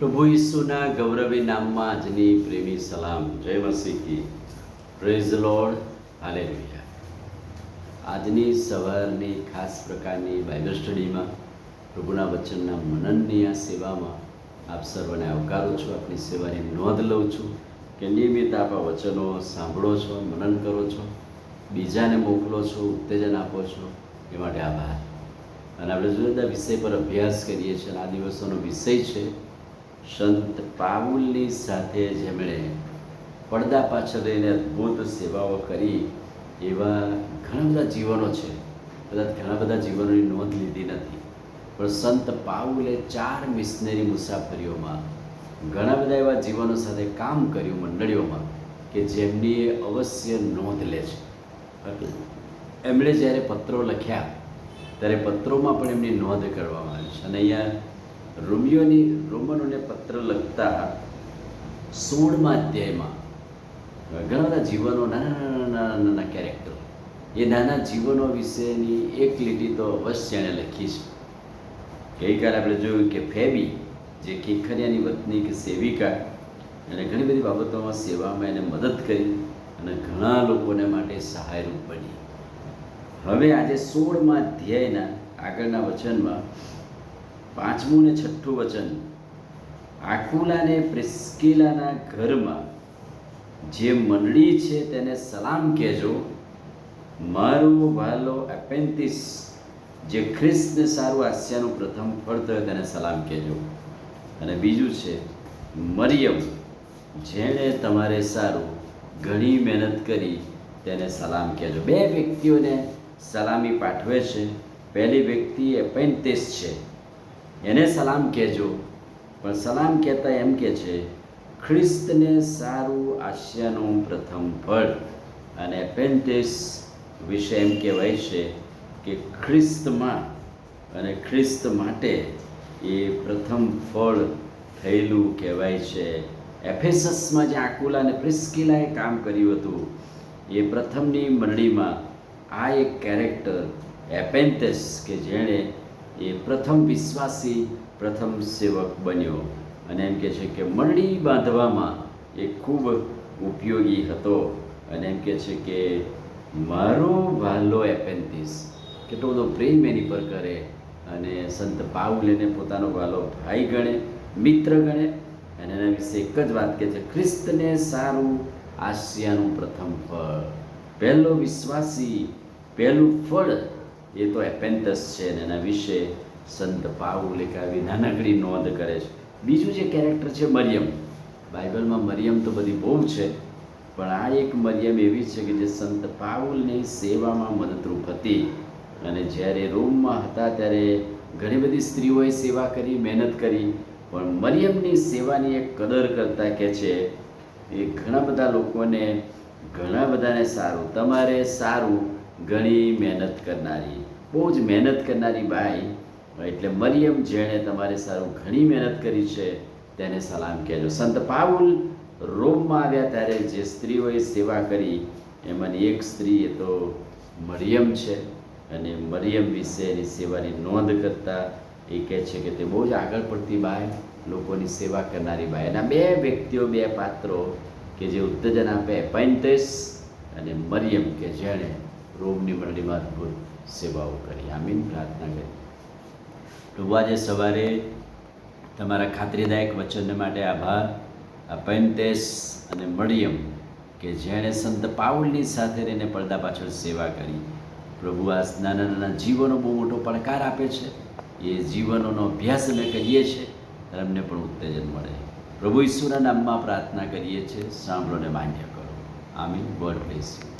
પ્રભુ ઈસુના ગૌરવી નામમાં આજની પ્રેમી સલામ. જય મસીહ કી. Praise lord. હાલેલુયા. આજની સવારની ખાસ પ્રકારની બાઇબલ સ્ટડીમાં પ્રભુના વચનના મનનની આ સેવામાં આપ સર્વને આવકારું છું. આપની સેવાની નોંધ લઉં છું કે નિયમિત આપ આ વચનો સાંભળો છો, મનન કરો છો, બીજાને મોકલો છો, ઉત્તેજન આપો છો, એ માટે આભાર. અને આપણે જુદા જુદા વિષય પર અભ્યાસ કરીએ છીએ અને આ દિવસોનો વિષય છે સંત પાઉલની સાથે જેમણે પડદા પાછળ રહીને અદ્ભુત સેવાઓ કરી એવા ઘણા બધા જીવનો છે. કદાચ ઘણા બધા જીવનોની નોંધ લીધી નથી, પણ સંત પાઉલે 4 મિશનરી મુસાફરીઓમાં ઘણા બધા એવા જીવનો સાથે કામ કર્યું મંડળીઓમાં કે જેમની એ અવશ્ય નોંધ લે છે. એમણે જ્યારે પત્રો લખ્યા ત્યારે પત્રોમાં પણ એમની નોંધ કરવામાં આવી છે. અને અહીંયા રોમનોને પત્ર લખતા 16મા અધ્યાયમાં ઘણા બધા જીવનો, નાના કેરેક્ટરો, એ નાના જીવનો વિશેની એક લીટી તો અવશ્ય એણે લખી છે. ગઈકાલે આપણે જોયું કે ફેબી, જે કિંખરિયાની વતની કે સેવિકા, એને ઘણી બધી બાબતોમાં સેવામાં એને મદદ કરી અને ઘણા લોકોને માટે સહાયરૂપ બની. હવે આજે 16મા અધ્યાયના આગળના વચનમાં 5મું ને 6ઠું વચન, આકુલાને પ્રિસ્કિલાના ઘરમાં જે મંડળી છે તેને સલામ કહેજો. મારો વાલો એપેન્તિસ, જે ખ્રિસ્તને સારું આસ્યાનું પ્રથમ ફળ થયો, તેને સલામ કહેજો. અને બીજું છે મરિયમ, જેણે તમારે સારું ઘણી મહેનત કરી, તેને સલામ કહેજો. 2 વ્યક્તિઓને સલામી પાઠવે છે. પહેલી વ્યક્તિ એપેન્તિસ છે, એને સલામ કહેજો. પણ સલામ કહેતા એમ કે છે ખ્રિસ્તને સારું આસ્યાનું પ્રથમ ફળ. અને એપેન્તિસ વિશે એમ કહેવાય છે કે ખ્રિસ્તમાં અને ખ્રિસ્ત માટે એ પ્રથમ ફળ થયેલું કહેવાય છે. એફેસસમાં જે આકુલા અને પ્રિસ્કિલાએ કામ કર્યું હતું, એ પ્રથમની મંડળીમાં આ એક કેરેક્ટર એપેન્તિસ કે જેણે એ પ્રથમ વિશ્વાસી, પ્રથમ સેવક બન્યો. અને એમ કહે છે કે મંડળી બાંધવામાં એ ખૂબ ઉપયોગી હતો. અને એમ કહે છે કે મારો વાલો એપેન્તિસ, કેટલો બધો પ્રેમ એની પર કરે. અને સંત પાઉલ એને પોતાનો વાલો ભાઈ ગણે, મિત્ર ગણે. અને એના વિશે એક જ વાત કહે છે, ખ્રિસ્તને સારું આસ્યાનું પ્રથમ ફળ. પહેલો વિશ્વાસી, પહેલું ફળ એ તો એપેન્તિસ છે. અને એના વિશે સંત પાઉલ એક આવી નાનકડી નોંધ કરે છે. બીજું જે કેરેક્ટર છે મરિયમ. બાઇબલમાં મરિયમ તો બધી બહુ છે, પણ આ એક મરિયમ એવી છે કે જે સંત પાઉલની સેવામાં મદદરૂપ હતી. અને જ્યારે રોમમાં હતા ત્યારે ઘણી બધી સ્ત્રીઓએ સેવા કરી, મહેનત કરી, પણ મરિયમની સેવાની એક કદર કરતા કહે છે એ ઘણા બધા લોકોને, ઘણા બધાને સારું, તમારે સારું ઘણી મહેનત કરનારી, બહુ જ મહેનત કરનારી બાઈ, એટલે મરિયમ, જેણે તમારે સારું ઘણી મહેનત કરી છે, તેને સલામ કહેજો. સંત પાઉલ રોમમાં આવ્યા ત્યારે જે સ્ત્રીઓએ સેવા કરી એમાંની એક સ્ત્રી એ તો મરિયમ છે. અને મરિયમ વિશે એની સેવાની નોંધ કરતા એ કહે છે કે તે બહુ જ આગળ પડતી બાઈ, લોકોની સેવા કરનારી બાઈ. એના 2 વ્યક્તિઓ, 2 પાત્રો કે જે ઉત્તેજન આપે, એપેન્તિસ અને મરિયમ, કે જેણે રોમની મંડળીમાં અદ્ભુત સેવાઓ કરી. આમીન. પ્રાર્થના કરી. પ્રભુ, આજે સવારે તમારા ખાતરીદાયક વચન માટે આભાર. એપેન્તિસ અને મરિયમ કે જેણે સંત પાઉલની સાથે રહીને પડદા પાછળ સેવા કરી. પ્રભુ, આ નાના નાના જીવનો બહુ મોટો પડકાર આપે છે. એ જીવનોનો અભ્યાસ અમે કરીએ છીએ અને અમને પણ ઉત્તેજન મળે. પ્રભુ ઈસુના નામમાં પ્રાર્થના કરીએ છીએ. સાંભળો ને માન્ય કરો. આમીન. God bless you.